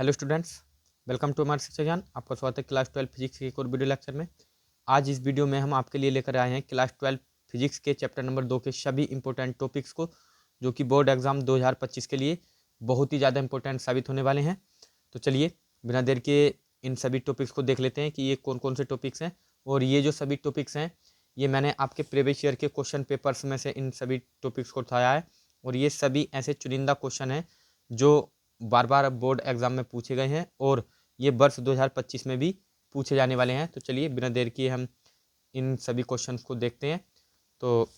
Hello students, welcome to हमारे शिक्षा ज्ञान। आपका स्वागत है क्लास 12 फिजिक्स के एक और वीडियो लेक्चर में। आज इस वीडियो में हम आपके लिए लेकर आए हैं क्लास 12 फिजिक्स के चैप्टर नंबर 2 के सभी इंपॉर्टेंट टॉपिक्स को, जो कि बोर्ड एग्जाम 2025 के लिए बहुत ही ज़्यादा इंपॉर्टेंट साबित होने वाले हैं। तो चलिए बिना देर के इन सभी टॉपिक्स को देख लेते हैं कि ये कौन कौन से टॉपिक्स हैं। और ये जो सभी टॉपिक्स हैं ये मैंने आपके प्रीवियस ईयर के क्वेश्चन पेपर्स में से इन सभी टॉपिक्स को उठाया है। और ये सभी ऐसे चुनिंदा क्वेश्चन हैं जो बार बार बोर्ड एग्जाम में पूछे गए हैं और ये वर्ष 2025 में भी पूछे जाने वाले हैं। तो चलिए बिना देर किए हम इन सभी क्वेश्चंस को देखते हैं। तो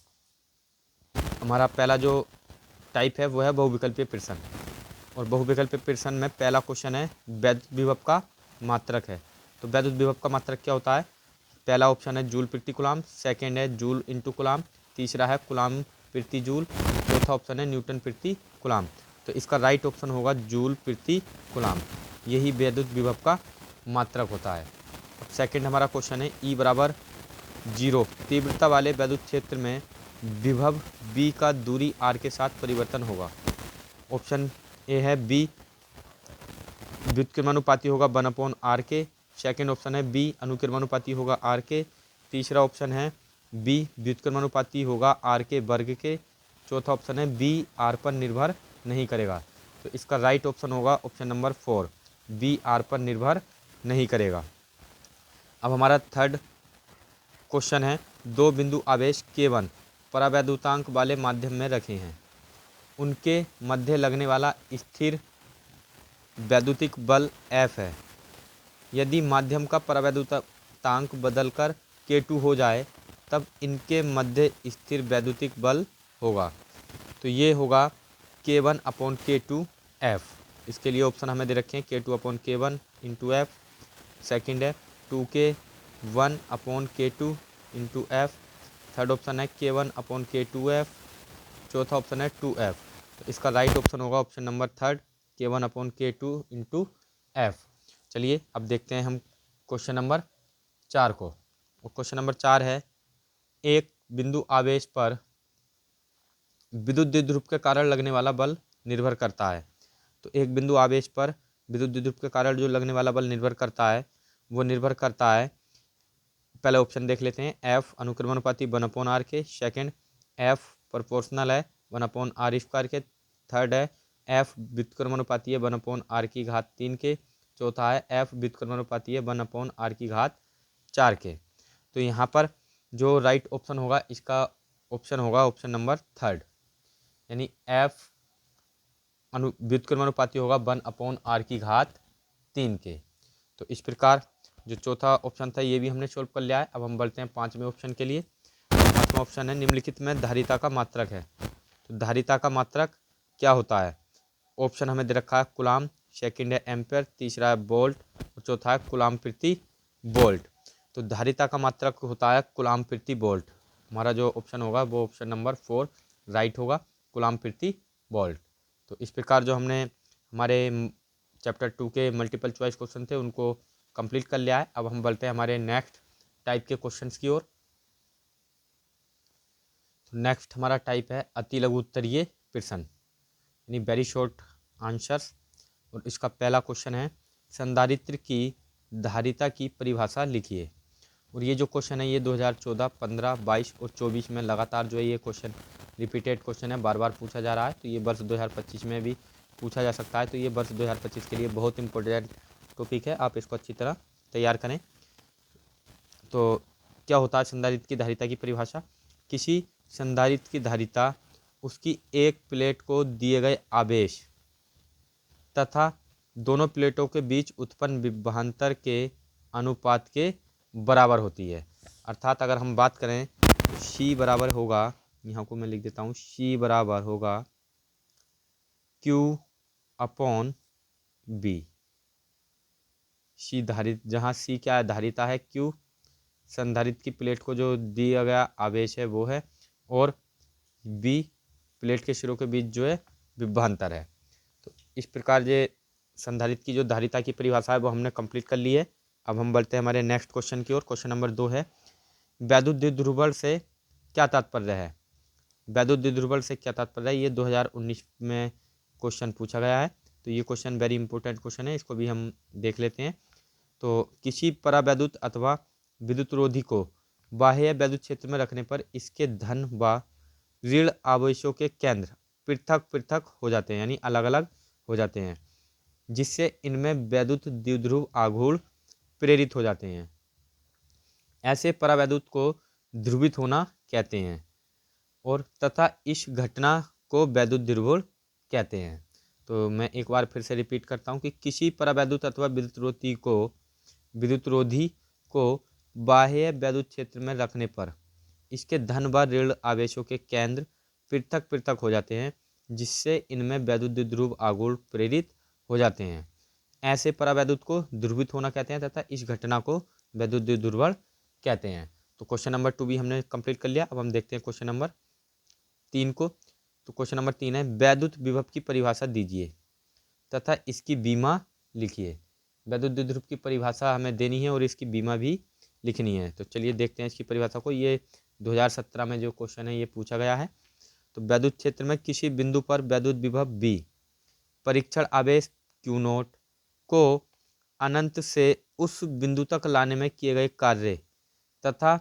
हमारा पहला जो टाइप है वो है बहुविकल्पीय प्रश्न। और बहुविकल्पीय प्रश्न में पहला क्वेश्चन है वैद्युत विभव का मात्रक है। तो वैद्युत विभव का मात्रक क्या होता है? पहला ऑप्शन है जूल प्रति कूलाम, सेकेंड है जूल इंटू कूलाम, तीसरा है कूलाम प्रति जूल, चौथा ऑप्शन है न्यूटन प्रति कूलाम। तो इसका राइट ऑप्शन होगा जूल प्रति कूलाम। यही वैद्युत विभव का मात्रक होता है। अब सेकेंड हमारा क्वेश्चन है E बराबर 0 तीव्रता वाले वैद्युत क्षेत्र में विभव B का दूरी R के साथ परिवर्तन होगा। ऑप्शन ए है B व्युत्क्रमानुपाती होगा 1/r के, सेकेंड ऑप्शन है B अनुक्रमानुपाती होगा R के, तीसरा ऑप्शन है B व्युत्क्रमानुपाती होगा R के वर्ग के, चौथा ऑप्शन है B R पर निर्भर नहीं करेगा। तो इसका राइट ऑप्शन होगा ऑप्शन नंबर 4, B R पर निर्भर नहीं करेगा। अब हमारा थर्ड क्वेश्चन है दो बिंदु आवेश K1 परावैद्युतांक वाले माध्यम में रखे हैं, उनके मध्य लगने वाला स्थिर वैद्युतिक बल F है। यदि माध्यम का परावैद्युतांक बदलकर K2 हो जाए तब इनके मध्य स्थिर वैद्युतिक बल होगा। तो ये होगा K1/K2 F। इसके लिए ऑप्शन हमें दे रखे हैं K2/K1 इंटू F, सेकेंड है 2K1/K2 into F, third option है K1/K2F, चौथा ऑप्शन है 2F। तो इसका राइट ऑप्शन होगा option number third K1/K2 into F। चलिए अब देखते हैं हम क्वेश्चन नंबर 4 को। और क्वेश्चन नंबर 4 है एक बिंदु आवेश पर विद्युत द्विध्रुव के कारण लगने वाला बल निर्भर करता है। तो एक बिंदु आवेश पर विद्युत द्विध्रुव के कारण जो लगने वाला बल निर्भर करता है वो निर्भर करता है, पहले ऑप्शन देख लेते हैं F अनुक्रमानुपाती 1/r के, सेकंड F प्रोपोर्शनल है 1/r², के, थर्ड है F व्युत्क्रमानुपाती है 1/r³ के, चौथा है F व्युत्क्रमानुपाती है 1/r⁴ के। तो यहाँ पर जो राइट ऑप्शन होगा इसका ऑप्शन होगा ऑप्शन नंबर थर्ड, यानी F व्युत्क्रमानुपाती होगा 1/r⁴ के। तो इस प्रकार जो चौथा ऑप्शन था ये भी हमने सोल्व कर लिया है। अब हम बढ़ते हैं पांचवें ऑप्शन के लिए। पांचवा ऑप्शन है निम्नलिखित में धारिता का मात्रक है। तो धारिता का मात्रक क्या होता है? ऑप्शन हमें दे रखा है कूलाम, सेकंड है एम्पेयर, तीसरा है वोल्ट और चौथा है कूलाम प्रति वोल्ट। तो धारिता का मात्रक होता है कूलाम प्रति वोल्ट। हमारा जो ऑप्शन होगा वो ऑप्शन नंबर 4 राइट होगा, कूलाम प्रति वोल्ट। तो इस प्रकार जो हमने हमारे चैप्टर 2 के मल्टीपल चॉइस क्वेश्चन थे उनको कंप्लीट कर लिया है। अब हम बढ़ते हैं हमारे नेक्स्ट टाइप के क्वेश्चंस की ओर। तो नेक्स्ट हमारा टाइप है अति लघु उत्तरीय प्रश्न, यानी वेरी शॉर्ट आंसर्स। और इसका पहला क्वेश्चन है संधारित्र की धारिता की परिभाषा लिखिए। और ये जो क्वेश्चन है ये 2014, 15, 22 और 24 में लगातार जो है ये क्वेश्चन रिपीटेड क्वेश्चन है, बार बार पूछा जा रहा है। तो ये वर्ष 2025 में भी पूछा जा सकता है। तो ये वर्ष 2025 के लिए बहुत इंपॉर्टेंट टॉपिक है, आप इसको अच्छी तरह तैयार करें। तो क्या होता है संधारित्र की धारिता की परिभाषा? किसी संधारित्र की धारिता उसकी एक प्लेट को दिए गए आवेश तथा दोनों प्लेटों के बीच उत्पन्न विभवांतर के अनुपात के बराबर होती है। अर्थात अगर हम बात करें तो C बराबर होगा, यहाँ को मैं लिख देता हूँ, C बराबर होगा Q/B। C धारित, जहाँ C क्या है धारिता है, Q संधारित्र की प्लेट को जो दिया गया आवेश है वो है, और B प्लेट के सिरों के बीच जो है विभवांतर है। तो इस प्रकार ये संधारित्र की जो धारिता की परिभाषा है वो हमने कंप्लीट कर ली है। अब हम बढ़ते हैं हमारे नेक्स्ट क्वेश्चन की ओर। क्वेश्चन नंबर 2 है वैद्युत द्विध्रुव से क्या तात्पर्य है? वैद्युत द्विध्रुव से क्या तात्पर्य है? ये 2019 में क्वेश्चन पूछा गया है। तो ये क्वेश्चन वेरी इंपॉर्टेंट क्वेश्चन है, इसको भी हम देख लेते हैं। तो किसी परावैद्युत अथवा विद्युत रोधी को बाह्य वैद्युत क्षेत्र में रखने पर इसके धन व ऋण आवेशों के केंद्र पृथक पृथक हो जाते हैं, यानी अलग अलग हो जाते हैं, जिससे इनमें वैद्युत द्विध्रुव आघूर्ण प्रेरित हो जाते हैं। ऐसे परावैद्युत को ध्रुवित होना कहते हैं और तथा इस घटना को वैद्युत द्विध्रुव कहते हैं। तो मैं एक बार फिर से रिपीट करता हूँ कि किसी परावैद्युत अथवा विद्युत रोधी को बाह्य वैद्युत क्षेत्र में रखने पर इसके धन व ऋण आवेशों के केंद्र पृथक पृथक हो जाते हैं, जिससे इनमें वैद्युत द्विध्रुव आघूर्ण प्रेरित हो जाते हैं। ऐसे परावैद्युत को ध्रुवित होना कहते हैं तथा इस घटना को वैद्युत द्विध्रुवण कहते हैं। तो क्वेश्चन नंबर 2 भी हमने कंप्लीट कर लिया। अब हम देखते हैं क्वेश्चन नंबर 3 को। तो क्वेश्चन नंबर 3 है, वैद्युत विभव की परिभाषा दीजिए तथा इसकी बीमा लिखिए। वैद्युत द्विध्रुव की परिभाषा हमें देनी है और इसकी बीमा भी लिखनी है। तो चलिए देखते हैं इसकी परिभाषा को। ये 2017 में जो क्वेश्चन है ये पूछा गया है। तो वैद्युत क्षेत्र में किसी बिंदु पर वैद्युत विभव V, परीक्षण आवेश Q0 को अनंत से उस बिंदु तक लाने में किए गए कार्य तथा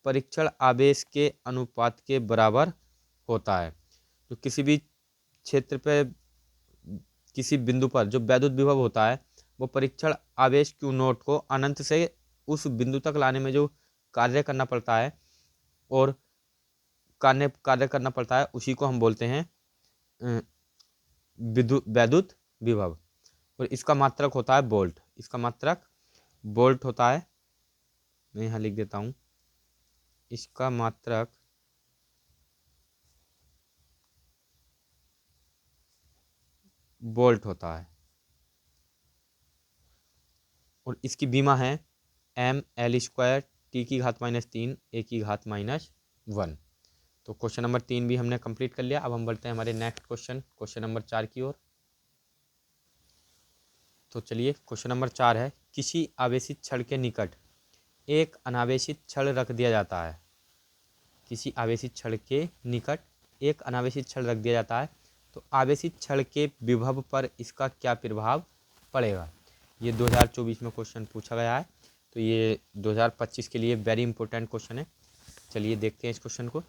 परीक्षण आवेश के अनुपात के बराबर होता है। तो किसी भी क्षेत्र पे किसी बिंदु पर जो वैद्युत विभव होता है वो परीक्षण आवेश Q0 को अनंत से उस बिंदु तक लाने में जो कार्य करना पड़ता है और कार्य करना पड़ता है उसी को हम बोलते हैं वैद्युत विभव। और इसका मात्रक होता है वोल्ट। इसका मात्रक वोल्ट होता है। मैं यहाँ लिख देता हूँ, इसका मात्रक वोल्ट होता है और इसकी बीमा है mL² T⁻³ A⁻⁻1। तो क्वेश्चन नंबर 3 भी हमने कंप्लीट कर लिया। अब हम बढ़ते हैं हमारे नेक्स्ट क्वेश्चन नंबर 4 की ओर। तो चलिए क्वेश्चन नंबर 4 है, किसी आवेशित छड़ के निकट एक अनावेशित छड़ रख दिया जाता है। किसी आवेशित छड़ के निकट एक अनावेशित छड़ रख दिया जाता है तो आवेशित छड़ के विभव पर इसका क्या प्रभाव पड़ेगा। ये 2024 में क्वेश्चन पूछा गया है। तो ये 2025 के लिए वेरी इंपॉर्टेंट क्वेश्चन है। चलिए देखते हैं इस क्वेश्चन को।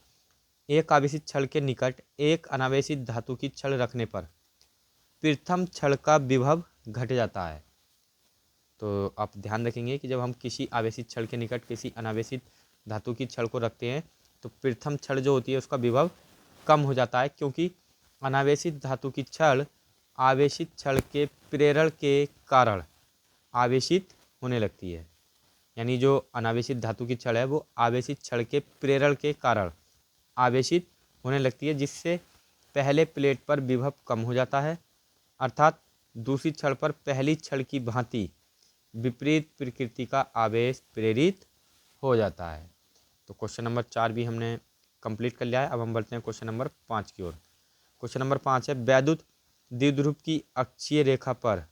एक आवेशित छड़ के निकट एक अनावेशित धातु की छड़ रखने पर प्रथम छड़ का विभव घट जाता है। तो आप ध्यान रखेंगे कि जब हम किसी आवेशित छड़ के निकट किसी अनावेशित धातु की छड़ को रखते हैं तो प्रथम छड़ जो होती है उसका विभव कम हो जाता है, क्योंकि अनावेशित धातु की छड़ आवेशित छड़ के प्रेरण के कारण आवेशित होने लगती है। यानी जो अनावेशित धातु की छड़ है वो आवेशित छड़ के प्रेरण के कारण आवेशित होने लगती है, जिससे पहले प्लेट पर विभव कम हो जाता है, अर्थात दूसरी छड़ पर पहली छड़ की भांति विपरीत प्रकृति का आवेश प्रेरित हो जाता है। तो क्वेश्चन नंबर 4 भी हमने कंप्लीट कर लिया है। अब हम बढ़ते हैं क्वेश्चन नंबर 5 की ओर। क्वेश्चन नंबर 5 है, वैद्युत द्विध्रुव की अक्षीय रेखा पर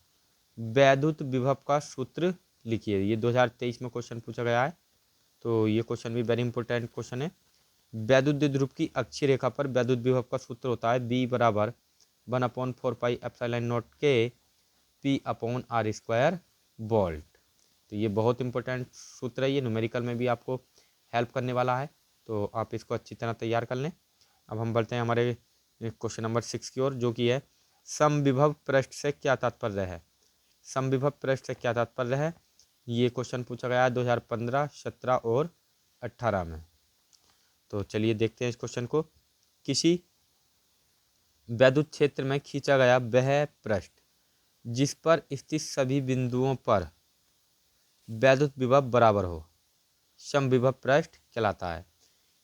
वैद्युत विभव का सूत्र लिखिए। ये 2023 में क्वेश्चन पूछा गया है। तो ये क्वेश्चन भी वेरी इंपॉर्टेंट क्वेश्चन है। वैद्युत द्विध्रुव की अक्षीय रेखा पर वैद्युत विभव का सूत्र होता है B = 1/4πε0 के P/R² वोल्ट। तो ये बहुत इंपॉर्टेंट सूत्र है। ये न्यूमेरिकल में भी आपको हेल्प करने वाला है, तो आप इसको अच्छी तरह तैयार कर लें। अब हम बढ़ते हैं हमारे क्वेश्चन नंबर 6 की ओर, जो कि है समविभव पृष्ठ से क्या तात्पर्य है। समविभव पृष्ठ से क्या तात्पर्य है, ये क्वेश्चन पूछा गया है 2015, 17 और 18 में। तो चलिए देखते हैं इस क्वेश्चन को। किसी वैद्युत क्षेत्र में खींचा गया वह पृष्ठ जिस पर स्थित सभी बिंदुओं पर वैद्युत विभव बराबर हो समविभव पृष्ठ कहलाता है।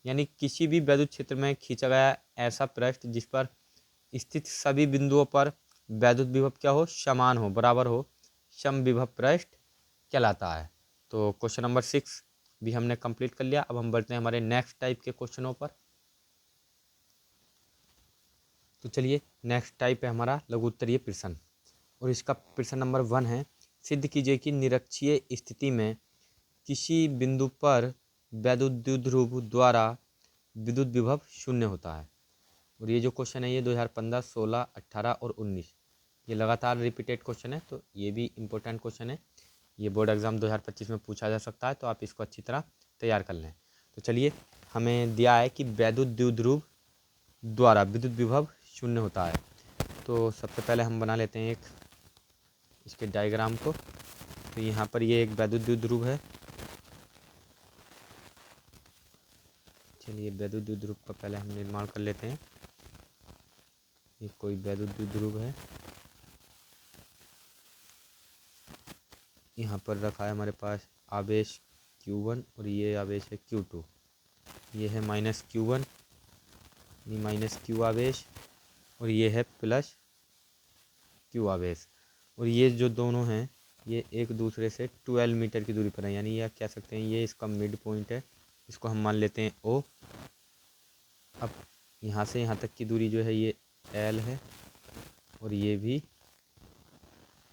यानी किसी भी वैद्युत क्षेत्र में खींचा गया ऐसा पृष्ठ जिस पर स्थित सभी बिंदुओं पर वैद्युत विभव क्या हो, समान हो, बराबर हो, समविभव पृष्ठ कहलाता है। तो क्वेश्चन नंबर 6 भी हमने कंप्लीट कर लिया। अब हम बढ़ते हैं हमारे नेक्स्ट टाइप के क्वेश्चनों पर। तो चलिए नेक्स्ट टाइप है हमारा लघु उत्तरीय प्रश्न और इसका प्रश्न नंबर 1 है, सिद्ध कीजिए कि निरक्षीय स्थिति में किसी बिंदु पर वैद्युत द्विध्रुव द्वारा विद्युत विभव शून्य होता है। और ये जो क्वेश्चन है ये 2015, 16, 18 और 19 ये लगातार रिपीटेड क्वेश्चन है, तो ये भी इम्पोर्टेंट क्वेश्चन है। ये बोर्ड एग्ज़ाम 2025 में पूछा जा सकता है, तो आप इसको अच्छी तरह तैयार कर लें। तो चलिए, हमें दिया है कि वैद्युत द्विध्रुव द्वारा विद्युत विभव शून्य होता है। तो सबसे पहले हम बना लेते हैं एक इसके डायग्राम को। तो यहाँ पर ये एक वैद्युत द्विध्रुव है। चलिए, वैद्युत द्विध्रुव का पहले हम निर्माण कर लेते हैं। ये कोई वैद्युत द्विध्रुव है, यहाँ पर रखा है हमारे पास आवेश Q1 और ये आवेश है Q2। ये है माइनस Q1, ये माइनस Q आवेश, और ये है प्लस Q आवेश। और ये जो दोनों हैं ये एक दूसरे से 12 मीटर की दूरी पर है, यानी यह कह सकते हैं ये इसका मिड पॉइंट है। इसको हम मान लेते हैं O। अब यहाँ से यहाँ तक की दूरी जो है ये L है और ये भी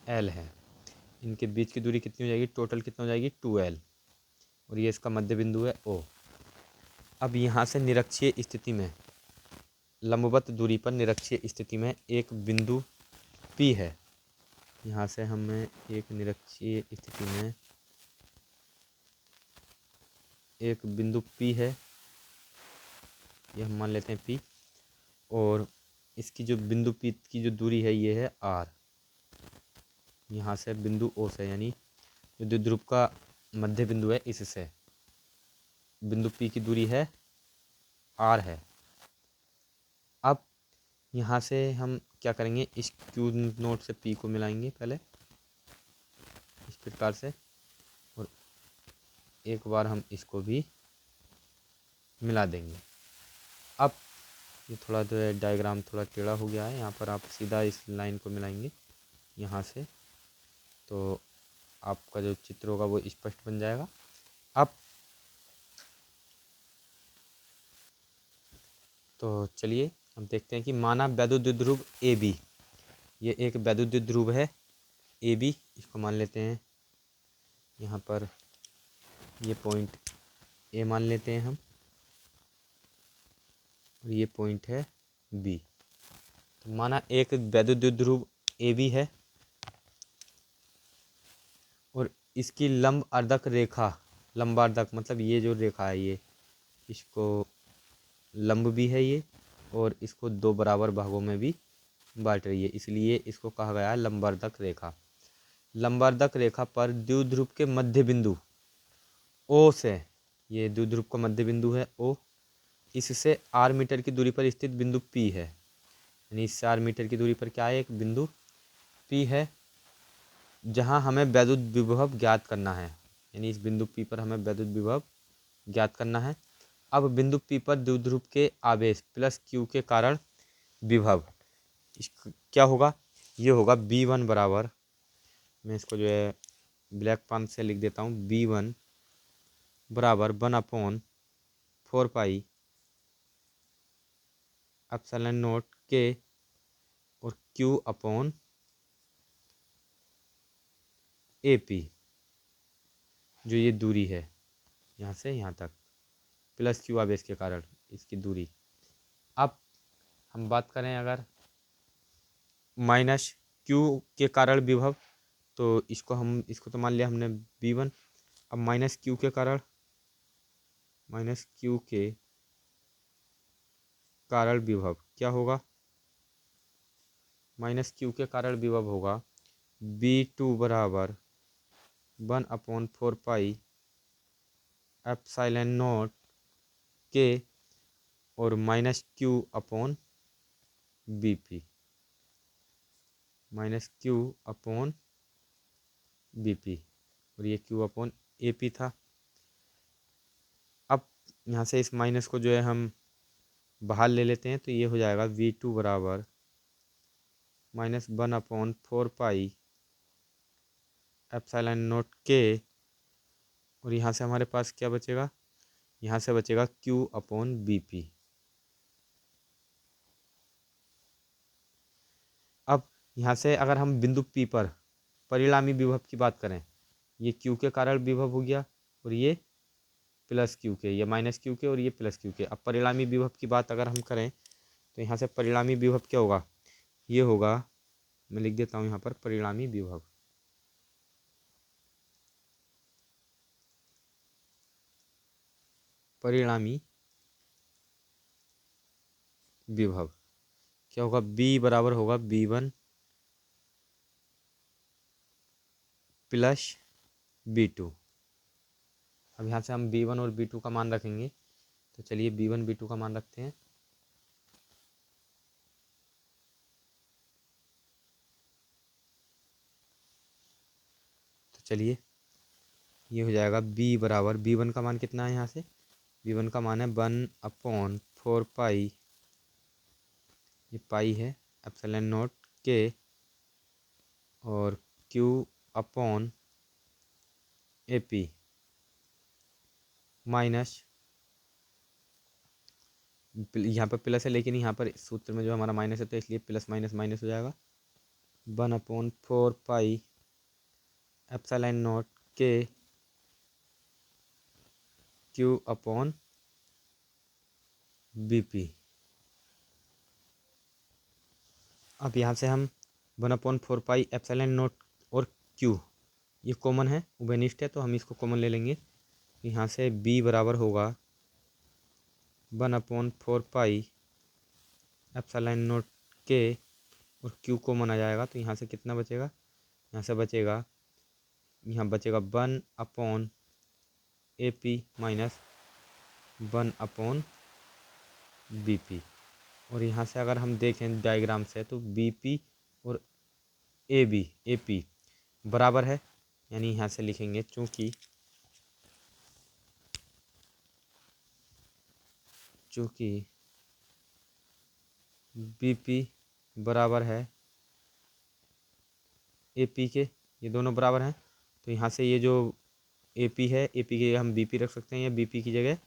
L है। इनके बीच की दूरी कितनी हो जाएगी, टोटल कितना हो जाएगी 2L, और ये इसका मध्य बिंदु है O। अब यहाँ से निरक्षीय स्थिति में, लंबवत दूरी पर निरक्षीय स्थिति में एक बिंदु P है। यहाँ से हमें एक निरक्षीय स्थिति में एक बिंदु P है, ये हम मान लेते हैं P, और इसकी जो बिंदु P की जो दूरी है ये है R। यहाँ से बिंदु O से, यानी जो द्विध्रुव का मध्य बिंदु है इससे बिंदु P की दूरी है R है। अब यहाँ से हम क्या करेंगे, इस Q नोट से P को मिलाएंगे पहले इस प्रकार से, और एक बार हम इसको भी मिला देंगे। अब ये थोड़ा जो है डायग्राम थोड़ा टेढ़ा हो गया है, यहाँ पर आप सीधा इस लाइन को मिलाएंगे यहाँ से, तो आपका जो चित्र होगा वो स्पष्ट बन जाएगा। अब तो चलिए हम देखते हैं कि माना वैद्युत द्विध्रुव AB, ये एक वैद्युत द्विध्रुव है AB, इसको मान लेते हैं यहाँ पर ये पॉइंट A मान लेते हैं हम, और ये पॉइंट है B। तो माना एक वैद्युत द्विध्रुव AB है और इसकी लंब अर्धक रेखा, लंबार्धक मतलब ये जो रेखा है ये इसको लंब भी है ये, और इसको दो बराबर भागों में भी बांट रही है, इसलिए इसको कहा गया है लंबार्धक रेखा। लंबार्धक रेखा पर द्विध्रुव के मध्य बिंदु O से, ये द्विध्रुव का मध्य बिंदु है O, इससे R मीटर की दूरी पर स्थित बिंदु P है, यानी इससे R मीटर की दूरी पर क्या है, एक बिंदु P है, जहां हमें वैद्युत विभव ज्ञात करना है, यानी इस बिंदु P पर हमें वैद्युत विभव ज्ञात करना है। अब बिंदु P पर द्विध्रुव के आवेश प्लस Q के कारण विभव क्या होगा, ये होगा B1 बराबर, मैं इसको जो है ब्लैक पेन से लिख देता हूँ, B1 बराबर 1/4 पाई एप्सिलॉन नॉट K और Q अपॉन AP, जो ये दूरी है यहाँ से यहाँ तक प्लस Q आवेश के कारण इसकी दूरी। अब हम बात करें अगर माइनस Q के कारण विभव, तो इसको तो मान लिया हमने B1। अब माइनस Q के कारण, माइनस Q के कारण विभव क्या होगा, माइनस Q के कारण विभव होगा B2 बराबर 1/4 पाई एप्सिलॉन नॉट K और minus Q upon BP, minus Q upon BP, और ये Q अपॉन AP था। अब यहाँ से इस माइनस को जो है हम बाहर ले लेते हैं, तो ये हो जाएगा V2 बराबर -1/4 पाई एप्सिलॉन नॉट K, और यहाँ से हमारे पास क्या बचेगा, यहाँ से बचेगा Q अपॉन BP। अब यहाँ से अगर हम बिंदु P पर परिणामी विभव की बात करें, ये Q के कारण विभव हो गया और ये प्लस Q के, ये माइनस Q के और ये प्लस Q के। अब परिणामी विभव की बात अगर हम करें, तो यहाँ से परिणामी विभव क्या होगा, ये होगा मैं लिख देता हूँ यहाँ पर परिणामी विभव। परिणामी विभव क्या होगा, B बराबर होगा B1 प्लस B2। अब यहाँ से हम B1 और B2 का मान रखेंगे, तो चलिए B1 B2 का मान रखते हैं। तो चलिए ये हो जाएगा B बराबर, B1 का मान कितना है यहाँ से, B1 का मान है 1/4 पाई, ये पाई है, एप्सिलॉन नॉट के और Q अपॉन AP माइनस, यहाँ पर प्लस है लेकिन यहाँ पर सूत्र में जो हमारा माइनस है तो इसलिए प्लस माइनस माइनस हो जाएगा, 1/4 पाई एप्सिलॉन नॉट के Q अपॉन BP। अब यहाँ से हम 1/4 पाई एप्सिलॉन नॉट और Q ये कॉमन है, उभयनिष्ठ है, तो हम इसको कॉमन ले लेंगे। यहाँ से B बराबर होगा 1/4 पाई एप्सिलॉन नॉट के और Q कॉमन आ जाएगा, तो यहाँ से कितना बचेगा, यहाँ से बचेगा, यहाँ बचेगा 1/AP माइनस 1/BP। और यहाँ से अगर हम देखें डायग्राम से तो BP और AP बराबर है, यानी यहाँ से लिखेंगे चूँकि BP बराबर है AP के, ये दोनों बराबर हैं, तो यहाँ से ये जो AP है, AP की जगह हम BP रख सकते हैं या BP की जगह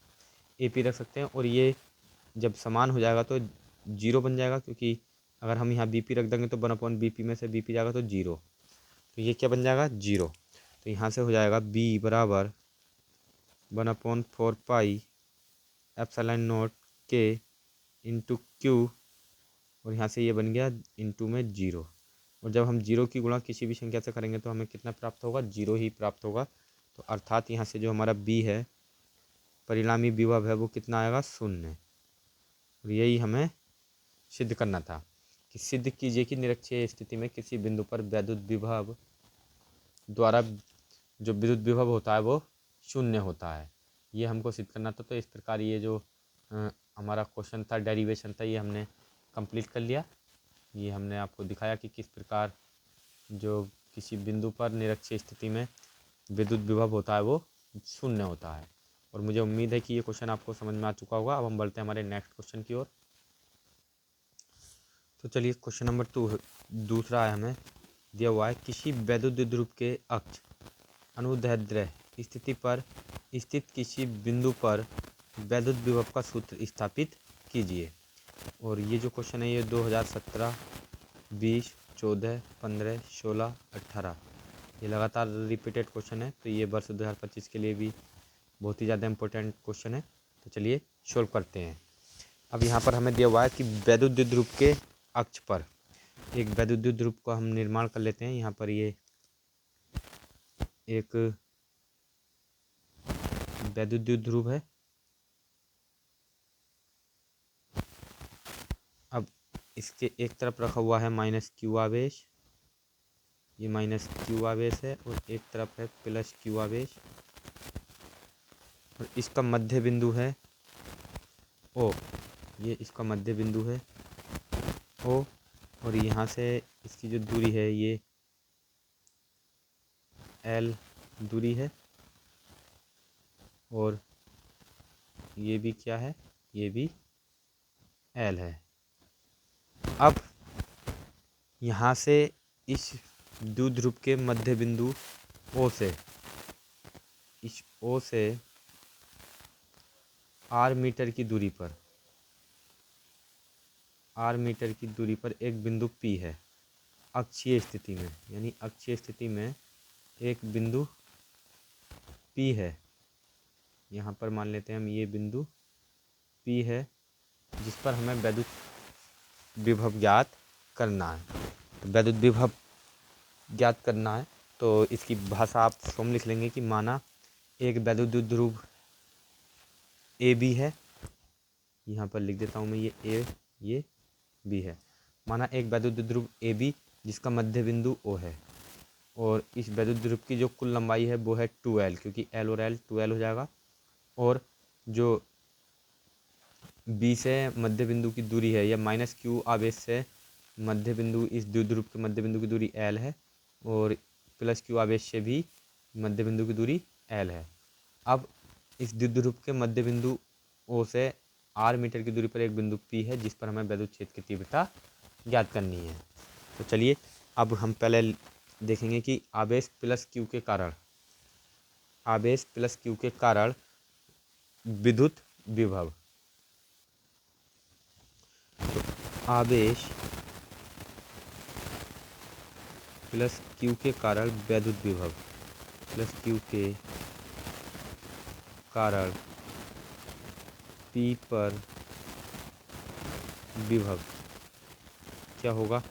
AP रख सकते हैं, और ये जब समान हो जाएगा तो 0 बन जाएगा, क्योंकि अगर हम यहाँ BP रख देंगे तो 1/BP में से BP जाएगा तो 0, तो ये क्या बन जाएगा 0। तो यहाँ से हो जाएगा B बराबर 1/4 पाई एप्सिलॉन नॉट के इंटू Q, और यहाँ से ये बन गया इंटू में 0, और जब हम 0 की गुणा किसी भी संख्या से करेंगे तो हमें कितना प्राप्त होगा, 0 ही प्राप्त होगा। तो अर्थात यहाँ से जो हमारा B है परिणामी विभव है वो कितना आएगा, 0। और यही हमें सिद्ध करना था कि सिद्ध कीजिए कि निरक्षीय स्थिति में किसी बिंदु पर विद्युत विभव द्वारा जो विद्युत विभव होता है वो 0 होता है, ये हमको सिद्ध करना था। तो इस प्रकार ये जो हमारा क्वेश्चन था, डेरिवेशन था, ये हमने कंप्लीट कर लिया। ये हमने आपको दिखाया कि किस प्रकार जो किसी बिंदु पर निरक्षीय स्थिति में विद्युत विभव होता है वो 0 होता है। और मुझे उम्मीद है कि ये क्वेश्चन आपको समझ में आ चुका होगा। अब हम बढ़ते हैं हमारे नेक्स्ट क्वेश्चन की ओर। तो चलिए क्वेश्चन नंबर 2 दूसरा है, हमें दिया हुआ है किसी वैद्युत ध्रुव के अक्ष अनुदैर्ध्य स्थिति पर स्थित किसी बिंदु पर वैद्युत विभव का सूत्र स्थापित कीजिए। और ये जो क्वेश्चन है ये 2017, 20, 14, 15, 16, 18 ये लगातार रिपीटेड क्वेश्चन है, तो ये वर्ष 2025 के लिए भी बहुत ही ज़्यादा इंपॉर्टेंट क्वेश्चन है। तो चलिए सॉल्व करते हैं। अब यहाँ पर हमें दिया हुआ है कि वैद्युत ध्रुव के अक्ष पर एक वैद्युत ध्रुव को हम निर्माण कर लेते हैं। यहाँ पर ये एक वैद्युत ध्रुव है। अब इसके एक तरफ रखा हुआ है -Q आवेश, ये -Q आवेश है, और एक तरफ है +Q आवेश, और इसका मध्य बिंदु है O, ये इसका मध्य बिंदु है O, और यहाँ से इसकी जो दूरी है ये L दूरी है, और ये भी क्या है, ये भी L है। अब यहाँ से इस द्विध्रुव के मध्य बिंदु O से, इस O से R मीटर की दूरी पर, R मीटर की दूरी पर एक बिंदु P है अक्षीय स्थिति में, यानी अक्षीय स्थिति में एक बिंदु P है। यहाँ पर मान लेते हैं हम ये बिंदु P है जिस पर हमें वैद्युत विभव ज्ञात करना है। तो वैद्युत विभव ज्ञात करना है तो इसकी भाषा आप स्वयं लिख लेंगे कि माना एक वैद्युत ध्रुव ए बी है, यहाँ पर लिख देता हूँ मैं ये बी है। माना एक वैद्युत ध्रुव ए बी जिसका मध्य बिंदु ओ है और इस वैद्युत ध्रुव की जो कुल लंबाई है वो है 2L, क्योंकि L और L 2L हो जाएगा। और जो बी से मध्य बिंदु की दूरी है या -q आवेश से मध्य बिंदु, इस द्विध्रुव के मध्य बिंदु की दूरी L है और +q आवेश से भी मध्य बिंदु की दूरी L है। अब इस द्विध्रुव के मध्य बिंदु O से r मीटर की दूरी पर एक बिंदु P है जिस पर हमें वैद्युत क्षेत्र की तीव्रता ज्ञात करनी है। तो चलिए अब हम पहले देखेंगे कि आवेश +q के कारण विद्युत विभव। तो आवेश +q के कारण वैद्युत विभव, +q के कारण P पर विभव क्या होगा,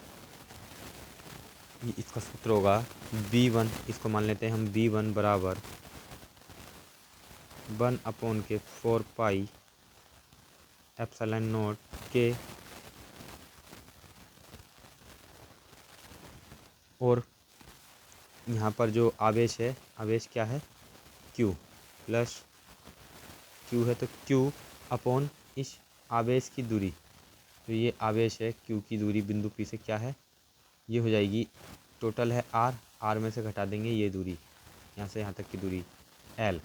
ये इसका सूत्र होगा V1, इसको मान लेते हैं हम V1 बराबर 1/4 पाई एप्सिलॉन नॉट के, और यहाँ पर जो आवेश है, आवेश क्या है Q, प्लस Q है तो Q अपॉन इस आवेश की दूरी, तो ये आवेश है Q की दूरी बिंदु P से क्या है, ये हो जाएगी, टोटल है R में से घटा देंगे ये दूरी, यहाँ से यहाँ तक की दूरी L,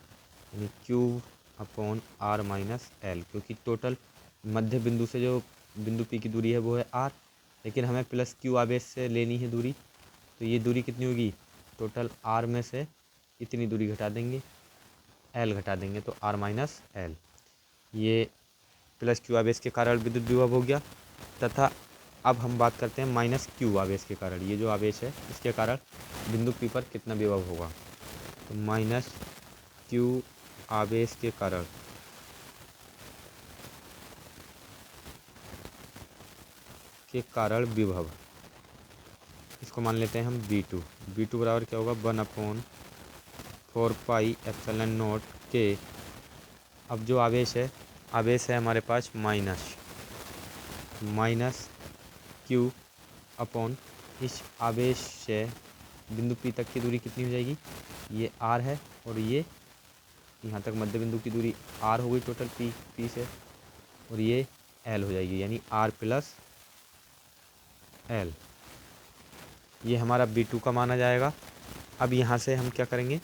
यानी Q upon R minus L, क्योंकि टोटल मध्य बिंदु से जो बिंदु P की दूरी है वो है R, लेकिन हमें +q आवेश से लेनी है दूरी, तो ये दूरी कितनी होगी, टोटल R में से इतनी दूरी घटा देंगे, L घटा देंगे तो R माइनस L, ये +q आवेश के कारण विद्युत विभव हो गया। तथा अब हम बात करते हैं -q आवेश के कारण, ये जो आवेश है इसके कारण बिंदु P पर कितना विभव होगा, तो -q आवेश के कारण विभव, इसको मान लेते हैं हम V2 बराबर क्या होगा 1/4 पाई एप्सिलॉन नॉट के। अब जो आवेश है हमारे पास माइनस Q अपॉन इस आवेश से बिंदु P तक की दूरी कितनी हो जाएगी, ये R है और ये यहाँ तक मध्य बिंदु की दूरी R हो गई टोटल P से, और ये L हो जाएगी, यानी R प्लस L, ये हमारा V2 का माना जाएगा। अब यहाँ से हम क्या करेंगे,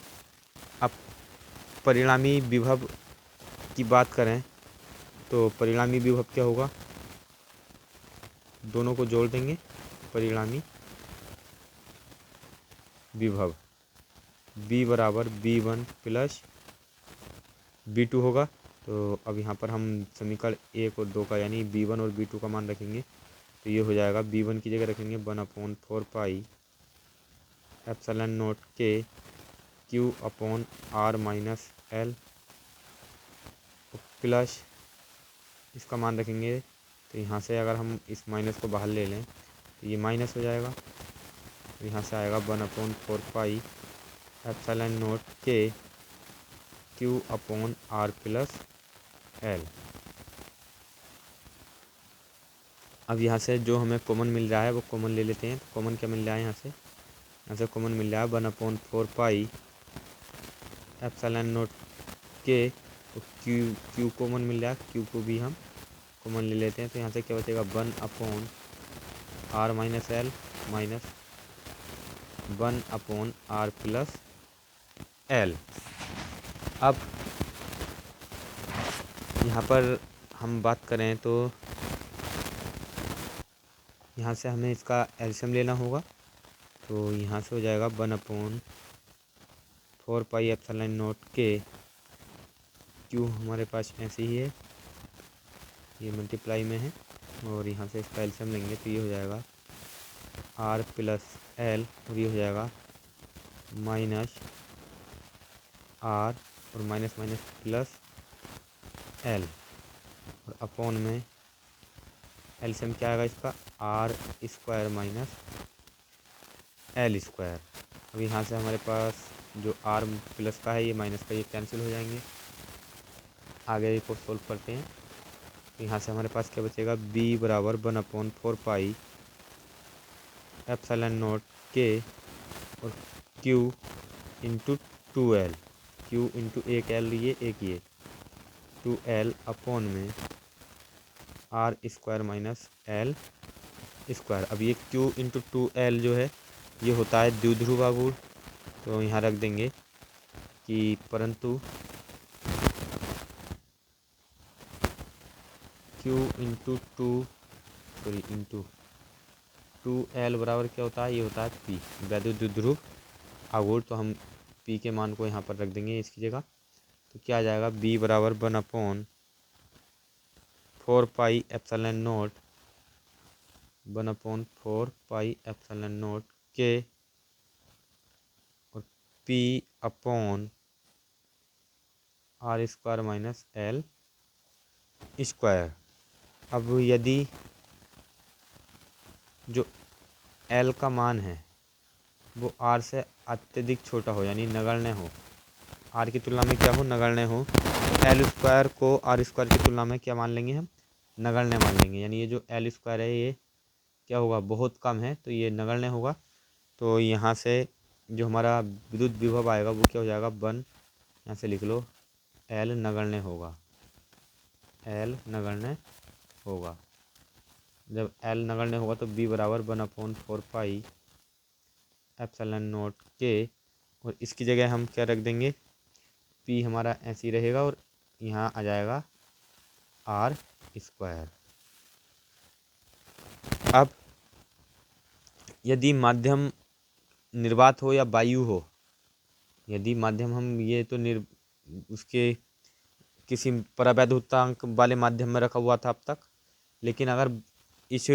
अब परिणामी विभव की बात करें तो परिणामी विभव क्या होगा, दोनों को जोड़ देंगे, परिणामी विभव V बराबर V1 प्लस V2 होगा। तो अब यहाँ पर हम समीकरण 1 और 2 का यानी V1 और V2 का मान रखेंगे, तो ये हो जाएगा V1 की जगह रखेंगे 1/4 पाई एप्सिलॉन नॉट के Q upon R minus L plus इसका मान रखेंगे, तो यहाँ से अगर हम इस माइनस को बाहर ले लें तो ये माइनस हो जाएगा, तो यहाँ से आएगा 1/4 पाई एप्सिलॉन नॉट के Q upon R plus L। अब यहाँ से जो हमें कॉमन मिल रहा है वो कॉमन ले लेते हैं, तो कॉमन क्या मिल रहा है, यहाँ से कॉमन मिल रहा है 1/4 पाई एप्सिलॉन नॉट के, तो Q कॉमन मिल रहा है, Q को भी हम कॉमन ले लेते हैं, तो यहाँ से क्या बचेगा 1/R minus L minus 1/R plus L। अब यहाँ पर हम बात करें तो यहाँ से हमें इसका एलसीएम लेना होगा, तो यहाँ से हो जाएगा 1/4 पाई एप्सिलॉन नॉट के, Q हमारे पास ऐसे ही है, ये मल्टीप्लाई में है, और यहाँ से इसका एलसीएम लेंगे तो ये हो जाएगा R प्लस L, और ये हो जाएगा माइनस R और माइनस माइनस प्लस L, और अपॉन में एलसीएम क्या आएगा इसका R² माइनस एल स्क्वायर। अब यहाँ से हमारे पास जो आर प्लस का है ये माइनस का ये कैंसिल हो जाएंगे। आगे को सोल्व करते हैं। तो यहाँ से हमारे पास क्या बचेगा, बी बराबर 1/4 पाई एप्सिलॉन नॉट के और Q into 2L, Q into एक एल ये एक ये 2L अपॉन में R square minus L square. अब ये क्यू इंटू 2L जो है ये होता है द्विध्रुव आघूर्ण, तो यहाँ रख देंगे कि परंतु Q इंटू इंटू 2L बराबर क्या होता है, ये होता है P वैद्युत द्विध्रुव आघूर्ण। तो हम P के मान को यहाँ पर रख देंगे इसकी जगह। तो क्या आ जाएगा, B बराबर 1/4 pi epsilon naught 1/4 pi epsilon naught के और P upon R square minus L square. अब यदि जो L का मान है वो R से अत्यधिक छोटा हो यानी नगण्य हो, R की तुलना में क्या हो, नगण्य हो, तो L स्क्वायर को R स्क्वायर की तुलना में क्या मान लेंगे, हम नगण्य मान लेंगे। यानी ये जो L स्क्वायर है ये क्या होगा, बहुत कम है, तो ये नगण्य होगा। तो यहाँ से जो हमारा विद्युत विभव आएगा वो क्या हो जाएगा, 1, यहाँ से लिख लो L नगण्य होगा, L नगण्य होगा। जब L नगण्य होगा तो B बराबर 1/4 पाई एप्सिलॉन नॉट के और इसकी जगह हम क्या रख देंगे, P हमारा ऐसे ही रहेगा और यहाँ आ जाएगा R स्क्वायर। अब यदि माध्यम निर्वात हो या वायु हो, यदि माध्यम हम ये तो उसके किसी परावैद्युतांक वाले माध्यम में रखा हुआ था अब तक, लेकिन अगर इस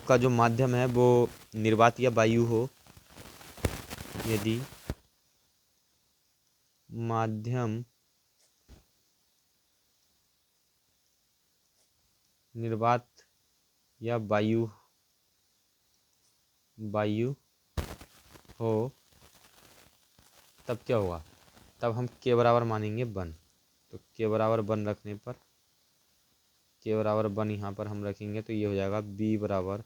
का जो माध्यम है वो निर्वात या वायु हो, यदि माध्यम निर्वात या वायु हो तब क्या होगा, तब हम के बराबर मानेंगे 1। तो के बराबर 1 रखने पर, के बराबर 1 यहाँ पर हम रखेंगे तो ये हो जाएगा बी बराबर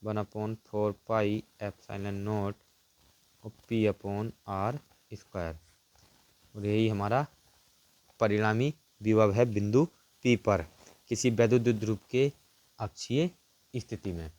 1/4 पाई एप्सिलॉन नॉट और P अपॉन आर स्क्वायर। और यही हमारा परिणामी विभव है बिंदु P पर किसी वैद्युत द्विध्रुव के अक्षीय स्थिति में।